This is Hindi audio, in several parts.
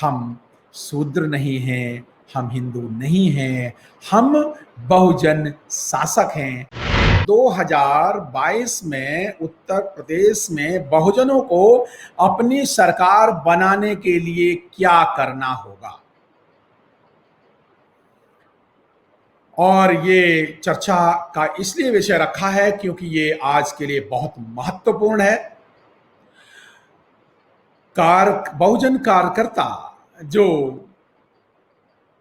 हम शूद्र नहीं हैं, हम हिंदू नहीं हैं, हम बहुजन शासक हैं। 2022 में उत्तर प्रदेश में बहुजनों को अपनी सरकार बनाने के लिए क्या करना होगा, और ये चर्चा का इसलिए विषय रखा है क्योंकि ये आज के लिए बहुत महत्वपूर्ण है। बहुजन कार्यकर्ता जो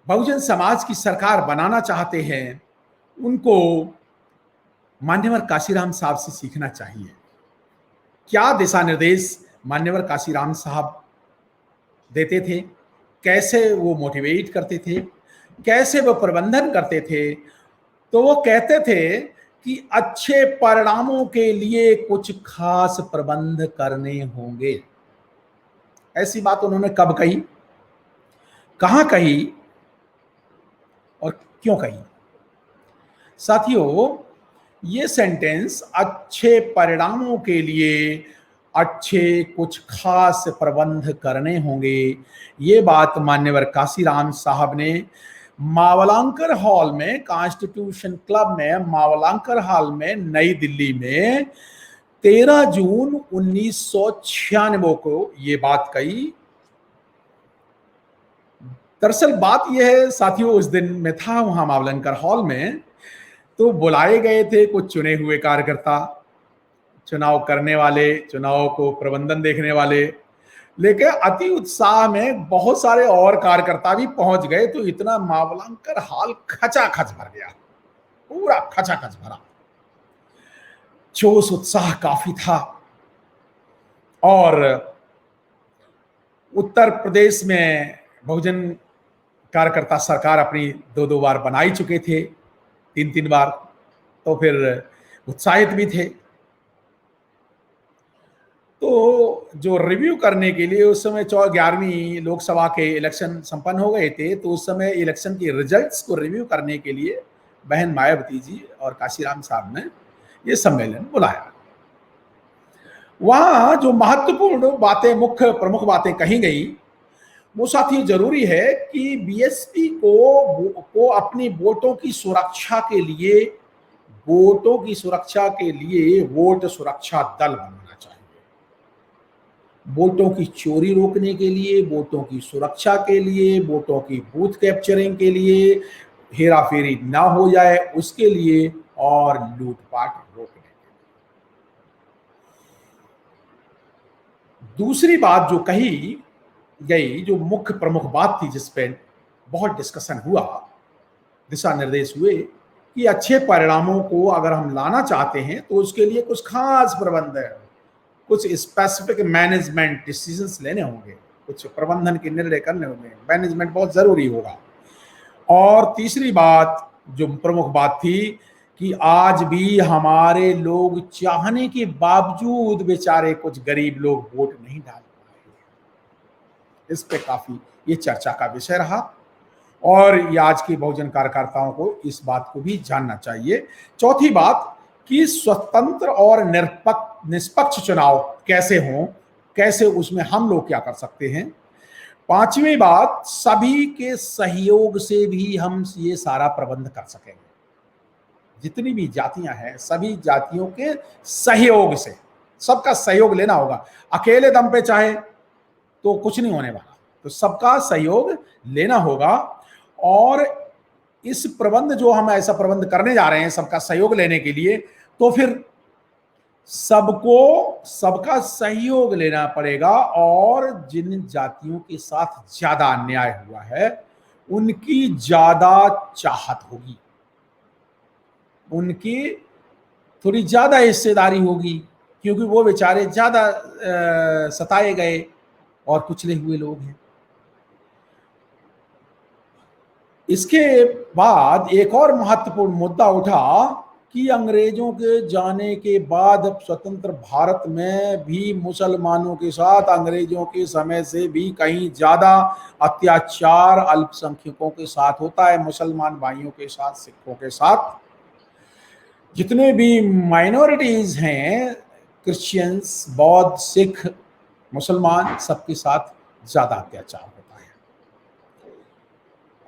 बहुजन समाज की सरकार बनाना चाहते हैं, उनको मान्यवर काशीराम साहब से सीखना चाहिए। क्या दिशा निर्देश मान्यवर काशीराम साहब देते थे, कैसे वो मोटिवेट करते थे, कैसे वो प्रबंधन करते थे। तो वो कहते थे कि अच्छे परिणामों के लिए कुछ खास प्रबंध करने होंगे। ऐसी बात उन्होंने कब कही, कहां कही और क्यों कही? साथियों, ये सेंटेंस अच्छे परिणामों के लिए अच्छे कुछ खास प्रबंध करने होंगे, ये बात मान्यवर काशीराम साहब ने मावलांकर हॉल में, कॉन्स्टिट्यूशन क्लब में मावलांकर हॉल में नई दिल्ली में 13 जून 1996 को ये बात कही। दरअसल बात यह है साथियों, उस दिन मैं था वहां मावलांकर हॉल में, तो बुलाए गए थे कुछ चुने हुए कार्यकर्ता, चुनाव करने वाले, चुनाव को प्रबंधन देखने वाले, लेकिन अति उत्साह में बहुत सारे और कार्यकर्ता भी पहुंच गए। तो इतना मावलांकर हॉल खचाखच भर गया, पूरा खचाखच भरा, जोश उत्साह काफी था। और उत्तर प्रदेश में बहुजन कार्यकर्ता सरकार अपनी 2-2 बार बना ही चुके थे, 3-3 बार, तो फिर उत्साहित भी थे। तो जो रिव्यू करने के लिए उस समय 11वीं लोकसभा के इलेक्शन संपन्न हो गए थे, तो उस समय इलेक्शन के रिजल्ट्स को रिव्यू करने के लिए बहन मायावती जी और काशीराम साहब ने ये सम्मेलन बुलाया। वहां जो महत्वपूर्ण बातें, मुख्य प्रमुख बातें कही गई, वो साथियों जरूरी है कि बीएसपी को अपनी वोटों की सुरक्षा के लिए वोट सुरक्षा दल बनाना चाहिए। वोटों की चोरी रोकने के लिए, वोटों की सुरक्षा के लिए, वोटों की बूथ कैप्चरिंग के लिए, हेराफेरी ना हो जाए उसके लिए, और लूटपाट रोकने के लिए। दूसरी बात जो कही गई, जो मुख्य प्रमुख बात थी, जिस पे बहुत डिस्कशन हुआ, दिशा निर्देश हुए कि अच्छे परिणामों को अगर हम लाना चाहते हैं तो उसके लिए कुछ खास प्रबंध है, कुछ स्पेसिफिक मैनेजमेंट डिसीजंस लेने होंगे, कुछ प्रबंधन के निर्णय करने होंगे, मैनेजमेंट बहुत जरूरी होगा। और तीसरी बात जो प्रमुख बात थी कि आज भी हमारे लोग चाहने के बावजूद बेचारे कुछ गरीब लोग वोट नहीं डाल पाए। इस पे काफी ये चर्चा का विषय रहा, और ये आज के बहुजन कार्यकर्ताओं को इस बात को भी जानना चाहिए। चौथी बात कि स्वतंत्र और निष्पक्ष चुनाव कैसे हों, कैसे उसमें हम लोग क्या कर सकते हैं। पांचवी बात, सभी के सहयोग से भी हम ये सारा प्रबंध कर सकेंगे। जितनी भी जातियां हैं, सभी जातियों के सहयोग से, सबका सहयोग लेना होगा। अकेले दम पे चाहे तो कुछ नहीं होने वाला, तो सबका सहयोग लेना होगा। और इस प्रबंध जो हम ऐसा प्रबंध करने जा रहे हैं सबका सहयोग लेने के लिए, तो फिर सबका सहयोग लेना पड़ेगा। और जिन जातियों के साथ ज्यादा अन्याय हुआ है उनकी ज्यादा चाहत होगी, उनकी थोड़ी ज्यादा हिस्सेदारी होगी, क्योंकि वो बेचारे ज्यादा सताए गए और कुचले हुए लोग हैं। इसके बाद एक और महत्वपूर्ण मुद्दा उठा कि अंग्रेजों के जाने के बाद स्वतंत्र भारत में भी मुसलमानों के साथ अंग्रेजों के समय से भी कहीं ज्यादा अत्याचार अल्पसंख्यकों के साथ होता है, मुसलमान भाइयों के साथ, सिखों के साथ, जितने भी माइनॉरिटीज हैं, क्रिश्चियंस, बौद्ध, सिख, मुसलमान, सबके साथ ज्यादा अत्याचार होता है।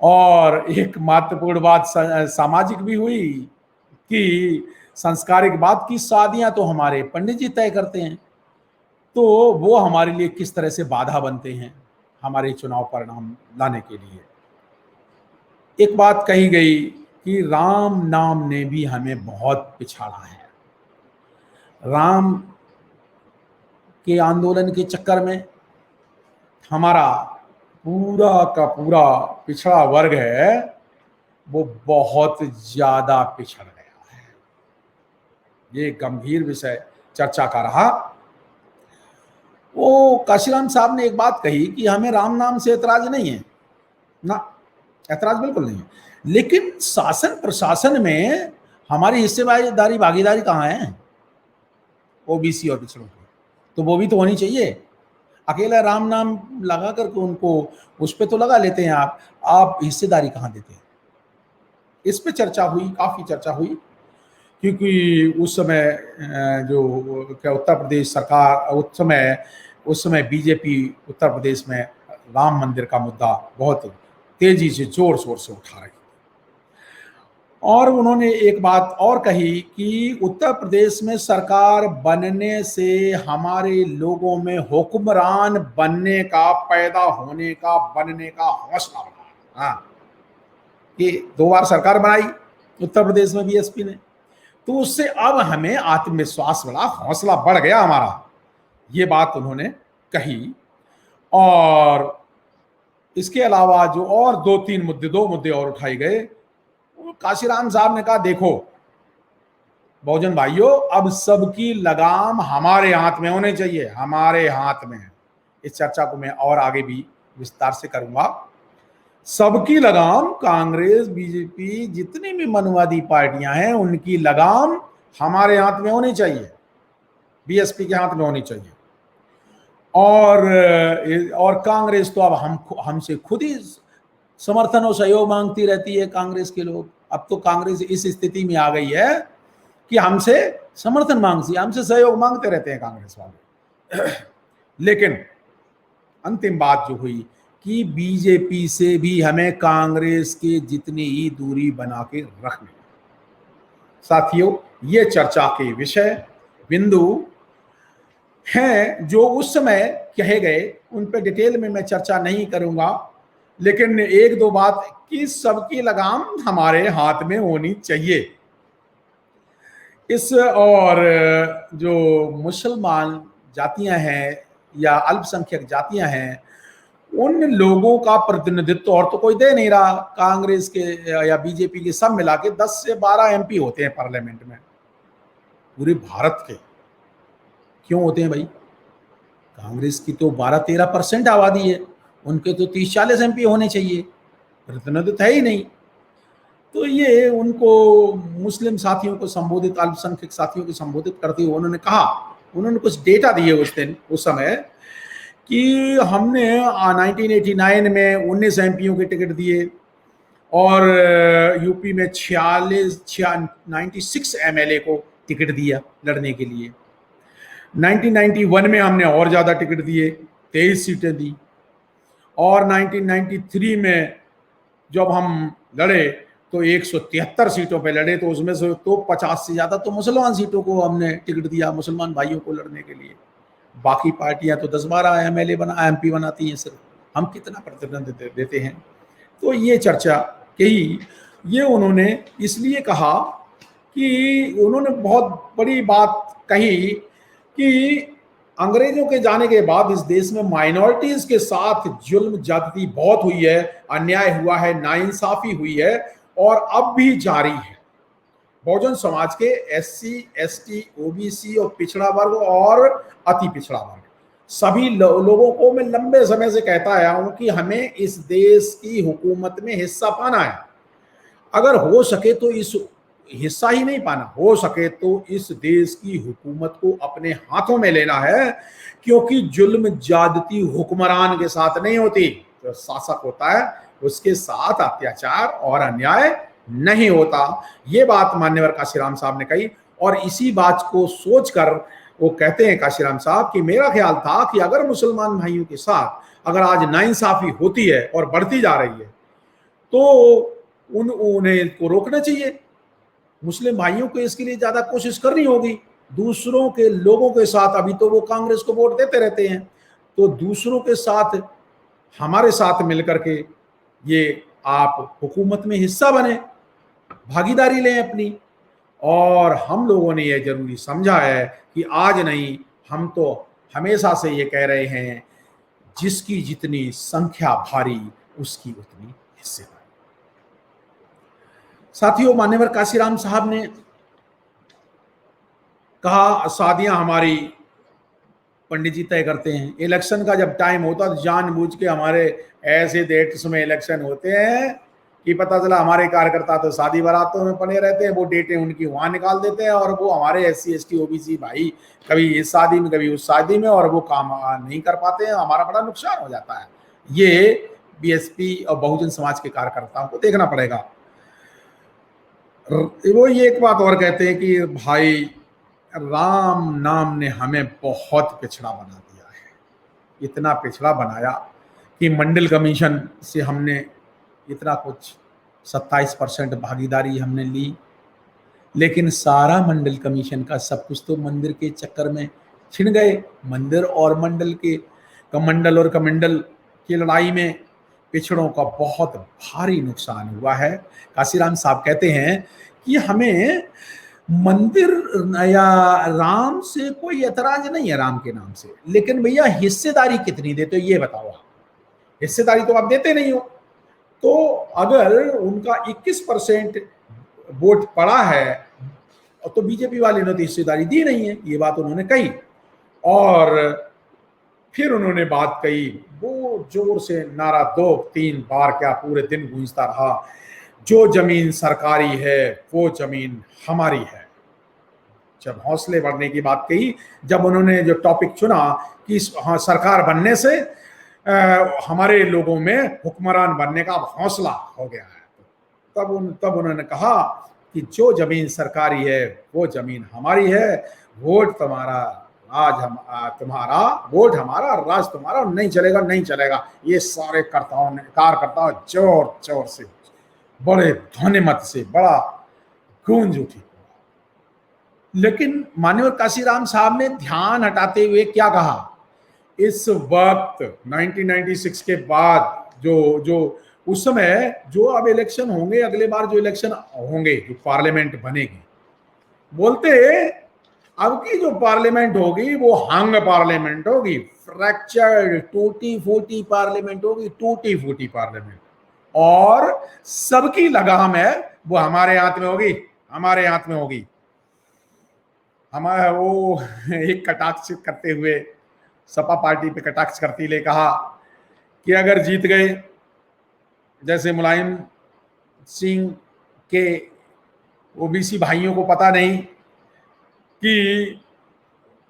और एक महत्वपूर्ण बात सामाजिक भी हुई कि संस्कारिक बात की शादियां तो हमारे पंडित जी तय करते हैं, तो वो हमारे लिए किस तरह से बाधा बनते हैं हमारे चुनाव परिणाम लाने के लिए। एक बात कही गई कि राम नाम ने भी हमें बहुत पिछाड़ा है। राम के आंदोलन के चक्कर में हमारा पूरा का पूरा पिछड़ा वर्ग है वो बहुत ज्यादा पिछड़ गया है। ये गंभीर विषय चर्चा का रहा। वो काशीराम साहब ने एक बात कही कि हमें राम नाम से ऐतराज नहीं है ना, ऐतराज बिल्कुल नहीं है, लेकिन शासन प्रशासन में हमारी हिस्सेदारी भागीदारी कहाँ है ओबीसी और पिछड़ों की, तो वो भी तो होनी चाहिए। अकेला राम नाम लगा करके उनको उस पे तो लगा लेते हैं आप हिस्सेदारी कहाँ देते हैं। इस पे चर्चा हुई, काफी चर्चा हुई, क्योंकि उस समय जो क्या उत्तर प्रदेश सरकार उस समय बीजेपी उत्तर प्रदेश में राम मंदिर का मुद्दा बहुत तेजी से जोर शोर से उठा रही। और उन्होंने एक बात और कही कि उत्तर प्रदेश में सरकार बनने से हमारे लोगों में हुक्मरान बनने का, पैदा होने का, बनने का हौसला बढ़ा। हाँ, ये 2 बार सरकार बनाई उत्तर प्रदेश में बीएसपी ने, तो उससे अब हमें आत्मविश्वास बढ़ा, हौसला बढ़ गया हमारा, ये बात उन्होंने कही। और इसके अलावा जो और 2 मुद्दे और उठाए गए, काशीराम साहब ने कहा देखो बहुजन भाइयों, अब सबकी लगाम हमारे हाथ में होनी चाहिए, हमारे हाथ में। इस चर्चा को मैं और आगे भी विस्तार से करूंगा। सबकी लगाम, कांग्रेस, बीजेपी, जितनी भी मनुवादी पार्टियां हैं उनकी लगाम हमारे हाथ में होनी चाहिए, बीएसपी के हाथ में होनी चाहिए। और कांग्रेस तो अब हमसे खुद ही समर्थन और सहयोग मांगती रहती है कांग्रेस के लोग। अब तो कांग्रेस इस स्थिति में आ गई है कि हमसे समर्थन मांगती है, हमसे सहयोग मांगते रहते हैं कांग्रेस वाले। लेकिन अंतिम बात जो हुई कि बीजेपी से भी हमें कांग्रेस के जितनी ही दूरी बना के रखनी। साथियों, ये चर्चा के विषय बिंदु हैं जो उस समय कहे गए, उन पे डिटेल में मैं चर्चा नहीं करूंगा, लेकिन 1-2 बात कि सबकी लगाम हमारे हाथ में होनी चाहिए। इस और जो मुसलमान जातियां हैं या अल्पसंख्यक जातियां हैं, उन लोगों का प्रतिनिधित्व और तो कोई दे नहीं रहा। कांग्रेस के या बीजेपी के सब मिला के 10 से 12 एमपी होते हैं पार्लियामेंट में पूरे भारत के। क्यों होते हैं भाई? कांग्रेस की तो 12-13% आबादी है, उनके तो 30-40 एमपी होने चाहिए, प्रतिनिधित्व है ही नहीं। तो ये उनको मुस्लिम साथियों को संबोधित, अल्पसंख्यक साथियों को संबोधित करते हुए उन्होंने कहा, उन्होंने कुछ डेटा दिए उस समय कि हमने 1989 में 19 एमपीओ के टिकट दिए और यूपी में 96 एमएलए को टिकट दिया लड़ने के लिए। 1991 में हमने और ज्यादा टिकट दिए, 23 सीटें दी। और 1993 में जब हम लड़े तो 173 सीटों पे लड़े, तो उसमें से तो 50 से ज्यादा तो मुसलमान सीटों को हमने टिकट दिया, मुसलमान भाइयों को लड़ने के लिए। बाकी पार्टियां तो 10-12 एमएलए एमपी बनाती हैं, सिर्फ हम कितना प्रतिनिधित्व देते हैं। तो ये चर्चा कही, ये उन्होंने इसलिए कहा कि उन्होंने बहुत बड़ी बात कही कि अंग्रेजों के जाने के बाद इस देश में माइनॉरिटीज के साथ जुल्म ज्यादती बहुत हुई है, अन्याय हुआ है, नाइंसाफी हुई है और अब भी जारी है। बहुजन समाज के एससी, एसटी, ओबीसी और पिछड़ा वर्ग और अति पिछड़ा वर्ग सभी लोगों को मैं लंबे समय से कहता आया हूं कि हमें इस देश की हुकूमत में हिस्सा पाना है। अगर हो सके तो इस हिस्सा ही नहीं पाना, हो सके तो इस देश की हुकूमत को अपने हाथों में लेना है, क्योंकि जुल्म ज्यादती हुक्मरान के साथ नहीं होती। जो शासक होता है उसके साथ अत्याचार और अन्याय नहीं होता। ये बात मान्यवर काशीराम साहब ने कही और इसी बात को सोचकर वो कहते हैं काशीराम साहब कि मेरा ख्याल था कि अगर मुसलमान भाइयों के साथ अगर आज नाइंसाफी होती है और बढ़ती जा रही है तो उन्हें को रोकना चाहिए। मुस्लिम भाइयों को इसके लिए ज्यादा कोशिश करनी होगी। दूसरों के लोगों के साथ, अभी तो वो कांग्रेस को वोट देते रहते हैं, तो दूसरों के साथ, हमारे साथ मिलकर के ये आप हुकूमत में हिस्सा बने, भागीदारी लें अपनी। और हम लोगों ने यह जरूरी समझा है कि आज नहीं, हम तो हमेशा से ये कह रहे हैं, जिसकी जितनी संख्या भारी उसकी उतनी हिस्सेदारी। साथियों, मान्यवर काशीराम साहब ने कहा शादियां हमारी पंडित जी तय करते हैं। इलेक्शन का जब टाइम होता तो जानबूझ के हमारे ऐसे डेट्स में इलेक्शन होते हैं कि पता चला हमारे कार्यकर्ता तो शादी बारातों में पड़े रहते हैं, वो डेटें उनकी वहां निकाल देते हैं, और वो हमारे SC ST OBC भाई कभी इस शादी में कभी उस शादी में, और वो काम नहीं कर पाते हैं, हमारा बड़ा नुकसान हो जाता है। ये BSP और बहुजन समाज के कार्यकर्ताओं को देखना पड़ेगा। वो ये एक बात और कहते हैं कि भाई राम नाम ने हमें बहुत पिछड़ा बना दिया है, इतना पिछड़ा बनाया कि मंडल कमीशन से हमने इतना कुछ 27% भागीदारी हमने ली, लेकिन सारा मंडल कमीशन का सब कुछ तो मंदिर के चक्कर में छिन गए। मंदिर और मंडल के कमंडल और कमंडल की लड़ाई में पिछड़ों का बहुत भारी नुकसान हुआ है। काशीराम साहब कहते हैं कि हमें मंदिर या राम से कोई ऐतराज नहीं है, राम के नाम से, लेकिन भैया हिस्सेदारी कितनी देते हो ये बताओ आप। हिस्सेदारी तो आप देते नहीं हो। तो अगर उनका 21% वोट पड़ा है तो बीजेपी वाले ने तो हिस्सेदारी दी नहीं है, ये बात उन्होंने कही। और फिर उन्होंने बात कही, वो जोर से नारा 2-3 बार क्या पूरे दिन गूंजता रहा, जो जमीन सरकारी है वो जमीन हमारी है। जब हौसले बढ़ने की बात कही, जब उन्होंने जो टॉपिक चुना कि हाँ सरकार बनने से हमारे लोगों में हुक्मरान बनने का हौसला हो गया है, तब उन्होंने कहा कि जो जमीन सरकारी है वो जमीन हमारी है, वोट तुम्हारा राज तुम्हारा, वोट हमारा राज तुम्हारा, नहीं चलेगा नहीं चलेगा। ये सारे कार्यकर्ता जोर जोर से बड़े ध्वनिमत से बड़ा गूंज उठी। लेकिन माननीय काशीराम साहब ने ध्यान हटाते हुए क्या कहा, इस वक्त 1996 के बाद जो उस समय जो अब इलेक्शन होंगे, अगले बार जो इलेक्शन होंगे, जो पार्लियामेंट बनेगी, बोलते अब की जो पार्लियामेंट होगी वो हंग पार्लियामेंट होगी, फ्रैक्चर्ड टूटी फूटी पार्लियामेंट होगी, टूटी फूटी पार्लियामेंट, और सबकी लगाम है वो हमारे हाथ में होगी, हमारे हाथ में होगी। हमारा वो एक कटाक्ष करते हुए, सपा पार्टी पे कटाक्ष करते हुए कहा कि अगर जीत गए, जैसे मुलायम सिंह के OBC भाइयों को पता नहीं कि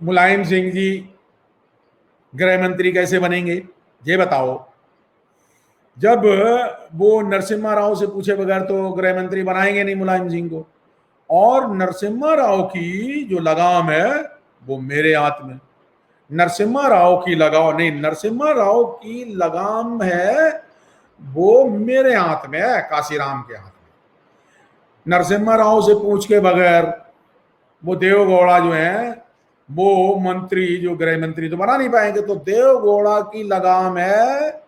मुलायम सिंह जी गृह मंत्री कैसे बनेंगे, ये बताओ। जब वो नरसिम्हा राव से पूछे बगैर तो गृह मंत्री बनाएंगे नहीं मुलायम सिंह को, और नरसिम्हा राव की जो लगाम है वो मेरे हाथ में, नरसिम्हा राव की लगाम नहीं, नरसिम्हा राव की लगाम है वो मेरे हाथ में है, काशीराम के हाथ में। नरसिम्हा राव से पूछ के बगैर वो देवगौड़ा जो है वो मंत्री, जो गृह मंत्री तो बना नहीं पाएंगे, तो देवगौड़ा की लगाम है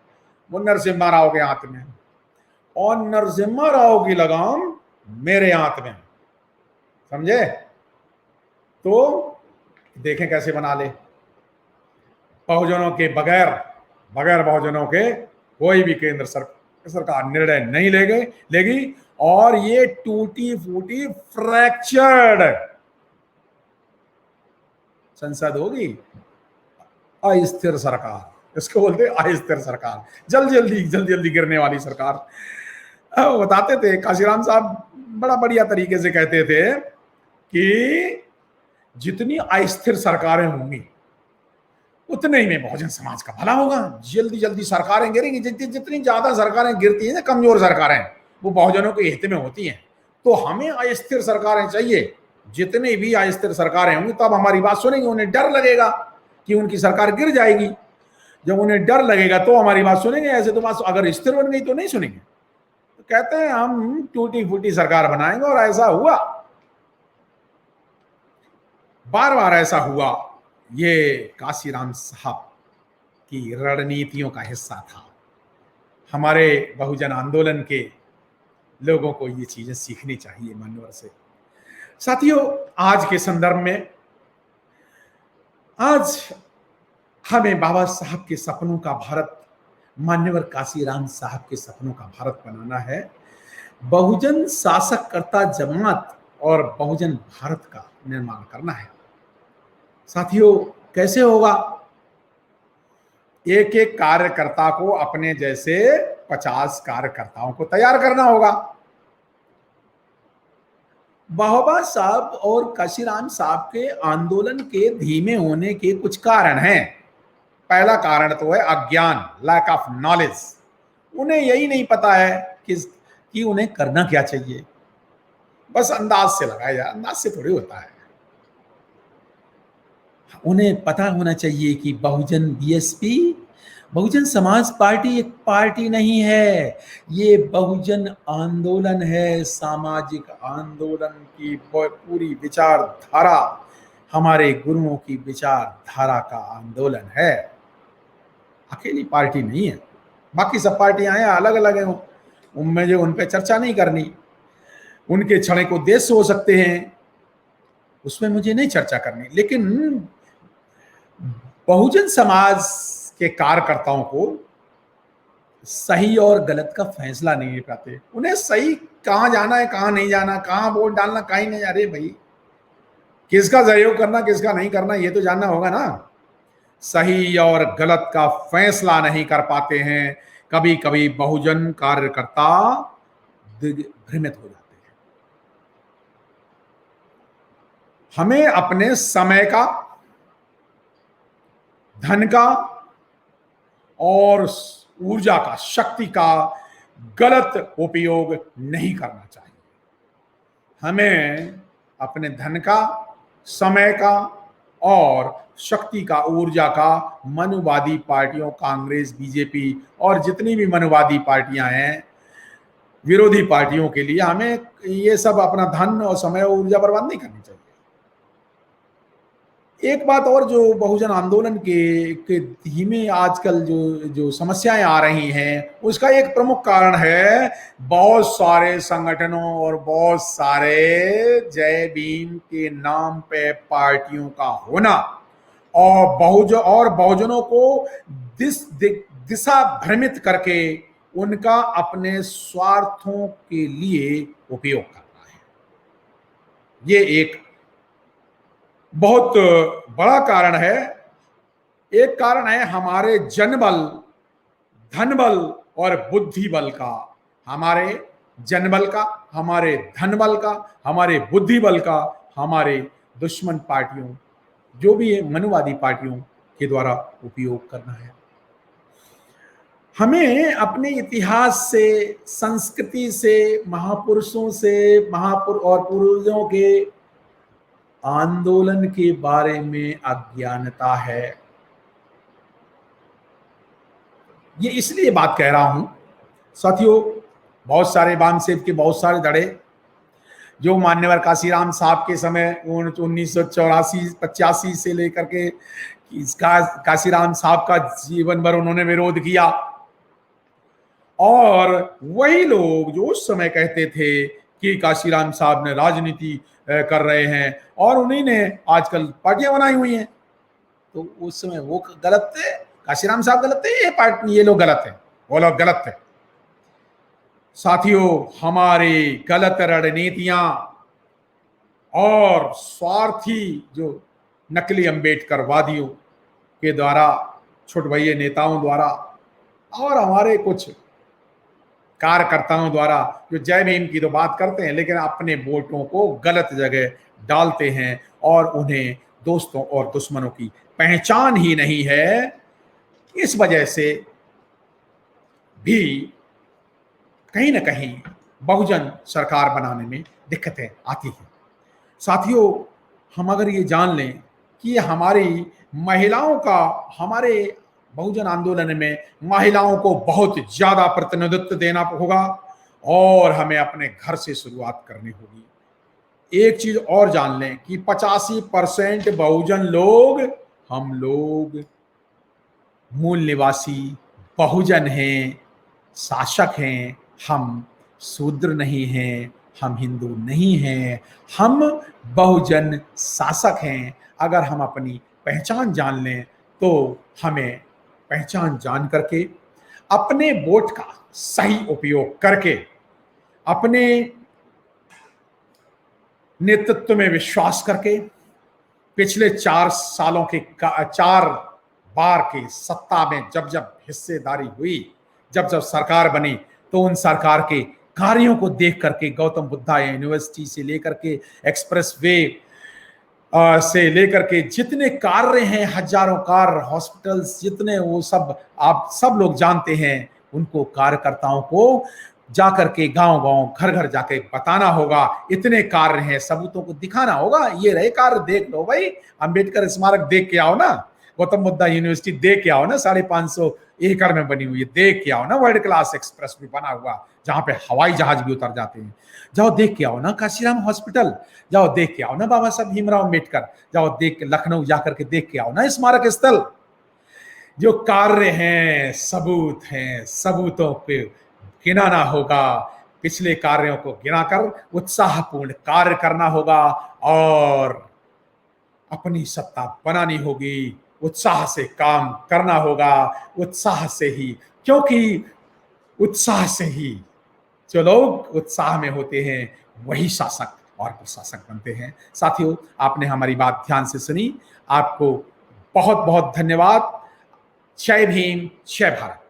वो नरसिम्हा राव के हाथ में, और नरसिम्हा राव की लगाम मेरे हाथ में, समझे। तो देखें कैसे बना ले। बहुजनों के बगैर बहुजनों के कोई भी केंद्र सरकार निर्णय नहीं लेगी, और ये टूटी फूटी फ्रैक्चर्ड संसद होगी, अस्थिर सरकार, इसको बोलते अस्थिर सरकार, जल्दी गिरने वाली सरकार। बताते थे काशीराम साहब, बड़ा बढ़िया तरीके से कहते थे कि जितनी अस्थिर सरकारें होंगी उतने ही में बहुजन समाज का भला होगा। जल्दी सरकारें गिरेंगी, जितनी ज्यादा सरकारें गिरती हैं, कमजोर सरकारें, वो बहुजनों के हित में होती हैं। तो हमें अस्थिर सरकारें चाहिए, जितनी भी अस्थिर सरकारें होंगी तब हमारी बात सुनेंगे। उन्हें डर लगेगा कि उनकी सरकार गिर जाएगी, जब उन्हें डर लगेगा तो हमारी बात सुनेंगे, ऐसे तो बात अगर स्थिर बन गई तो नहीं सुनेंगे। तो कहते हैं हम टूटी फूटी सरकार बनाएंगे, और ऐसा हुआ, बार बार ऐसा हुआ। ये काशीराम साहब की रणनीतियों का हिस्सा था। हमारे बहुजन आंदोलन के लोगों को ये चीजें सीखनी चाहिए मान्यवर से। साथियों, आज के संदर्भ में आज हमें बाबा साहब के सपनों का भारत, मान्यवर काशीराम साहब के सपनों का भारत बनाना है। बहुजन शासककर्ता जमात और बहुजन भारत का निर्माण करना है। साथियों, कैसे होगा? एक एक कार्यकर्ता को अपने जैसे 50 कार्यकर्ताओं को तैयार करना होगा। बाबा साहब और काशीराम साहब के आंदोलन के धीमे होने के कुछ कारण हैं। पहला कारण तो है अज्ञान, लैक ऑफ नॉलेज। उन्हें यही नहीं पता है कि उन्हें करना क्या चाहिए। बस अंदाज से लगाया जाए, अंदाज से थोड़ी होता है। उन्हें पता होना चाहिए कि बहुजन बीएसपी, बहुजन समाज पार्टी एक पार्टी नहीं है, ये बहुजन आंदोलन है। सामाजिक आंदोलन की पूरी विचारधारा हमारे गुरुओं की विचारधारा का आंदोलन है, अकेली पार्टी नहीं है। बाकी सब पार्टियां हैं, अलग अलग हैं, उनमें जो उन पर चर्चा नहीं करनी। उनके क्षणिक उद्देश्य हो सकते हैं, उसमें मुझे नहीं चर्चा करनी। लेकिन बहुजन समाज के कार्यकर्ताओं को सही और गलत का फैसला नहीं ले पाते। उन्हें सही कहां जाना है, कहां नहीं जाना, कहां वोट डालना, कहीं नहीं। अरे भाई, किसका सहयोग करना, किसका नहीं करना, ये तो जानना होगा ना। सही और गलत का फैसला नहीं कर पाते हैं। कभी कभी बहुजन कार्यकर्ता भ्रमित हो जाते हैं। हमें अपने समय का, धन का और ऊर्जा का, शक्ति का गलत उपयोग नहीं करना चाहिए। हमें अपने धन का, समय का और शक्ति का, ऊर्जा का मनुवादी पार्टियों, कांग्रेस, बीजेपी और जितनी भी मनुवादी पार्टियां हैं, विरोधी पार्टियों के लिए हमें ये सब अपना धन और समय और ऊर्जा बर्बाद नहीं करनी चाहिए। एक बात और, जो बहुजन आंदोलन के धीमे आजकल जो समस्याएं आ रही हैं, उसका एक प्रमुख कारण है बहुत सारे संगठनों और बहुत सारे जय भीम के नाम पे पार्टियों का होना, और बहुजनों को दिशा भ्रमित करके उनका अपने स्वार्थों के लिए उपयोग करना है। ये एक बहुत बड़ा कारण है। एक कारण है हमारे जनबल, धनबल और बुद्धि बल का। हमारे जनबल का, हमारे धनबल का, हमारे बुद्धि बल का हमारे दुश्मन पार्टियों, जो भी है मनुवादी पार्टियों के द्वारा उपयोग करना है। हमें अपने इतिहास से, संस्कृति से, महापुरुषों से, और पूर्वजों के आंदोलन के बारे में अज्ञानता है। ये इसलिए बात कह रहा हूं साथियों, बहुत सारे बामसेब के बहुत सारे धड़े जो मान्यवर काशीराम साहब के समय 1984-85 से लेकर के काशीराम साहब का जीवन भर उन्होंने विरोध किया, और वही लोग जो उस समय कहते थे कि काशीराम साहब ने राजनीति कर रहे हैं और उन्हीं ने आजकल पार्टियां बनाई हुई हैं, तो उस समय वो गलत थे, काशीराम साहब गलत थे, ये लोग गलत हैं, वो लोग गलत थे। साथियों, हमारी गलत रणनीतियां और स्वार्थी जो नकली अंबेडकरवादियों के द्वारा, छुटभइये नेताओं द्वारा और हमारे कुछ कार्यकर्ताओं द्वारा, जो जय भीम की तो बात करते हैं लेकिन अपने वोटों को गलत जगह डालते हैं और उन्हें दोस्तों और दुश्मनों की पहचान ही नहीं है, इस वजह से भी कहीं ना कहीं बहुजन सरकार बनाने में दिक्कतें आती हैं। साथियों, हम अगर ये जान लें कि हमारी महिलाओं का, हमारे बहुजन आंदोलन में महिलाओं को बहुत ज्यादा प्रतिनिधित्व देना होगा, और हमें अपने घर से शुरुआत करनी होगी। एक चीज और जान लें कि 85% बहुजन लोग, हम लोग मूल निवासी बहुजन हैं, शासक हैं। हम शूद्र नहीं हैं, हम हिंदू नहीं हैं, हम बहुजन शासक हैं। अगर हम अपनी पहचान जान लें तो हमें पहचान जान करके अपने वोट का सही उपयोग करके अपने नेतृत्व में विश्वास करके पिछले 4 सालों के 4 बार के सत्ता में जब जब हिस्सेदारी हुई, जब जब सरकार बनी, तो उन सरकार के कार्यों को देख करके गौतम बुद्धा यूनिवर्सिटी से लेकर के एक्सप्रेस वे से लेकर के जितने कार्य हैं, हजारों कार्य, हॉस्पिटल्स, जितने, वो सब आप सब लोग जानते हैं। उनको कार्यकर्ताओं को जाकर के गांव गांव घर घर जाके बताना होगा, इतने कार्य हैं, सबूतों को दिखाना होगा। ये रहे कार्य, देख लो भाई, अंबेडकर स्मारक देख के आओ ना, गौतम बुद्धा यूनिवर्सिटी देख के आओ ना, 550 एकड़ में बनी हुई है, देख के आओ ना, वर्ल्ड क्लास एक्सप्रेस भी बना हुआ जहां पे हवाई जहाज भी उतर जाते हैं। जाओ देख के आओ ना काशीराम हॉस्पिटल, जाओ देख के आओ ना बाबा साहब भीमराव अम्बेडकर, जाओ देख के लखनऊ जाकर के देख के आओ ना स्मारक स्थल। जो कार्य हैं, सबूत हैं, सबूतों पे गिनाना होगा, पिछले कार्यों को गिनाकर उत्साहपूर्ण कार्य करना होगा और अपनी सत्ता बनानी होगी। उत्साह से काम करना होगा, उत्साह से ही, क्योंकि उत्साह से ही जो लोग उत्साह में होते हैं वही शासक और प्रशासक बनते हैं। साथियों, आपने हमारी बात ध्यान से सुनी, आपको बहुत बहुत धन्यवाद। जय भीम, जय भारत।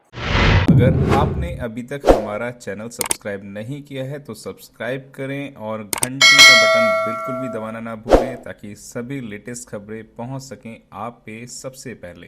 अगर आपने अभी तक हमारा चैनल सब्सक्राइब नहीं किया है तो सब्सक्राइब करें और घंटी का बटन बिल्कुल भी दबाना ना भूलें, ताकि सभी लेटेस्ट खबरें पहुंच सकें आप पे सबसे पहले।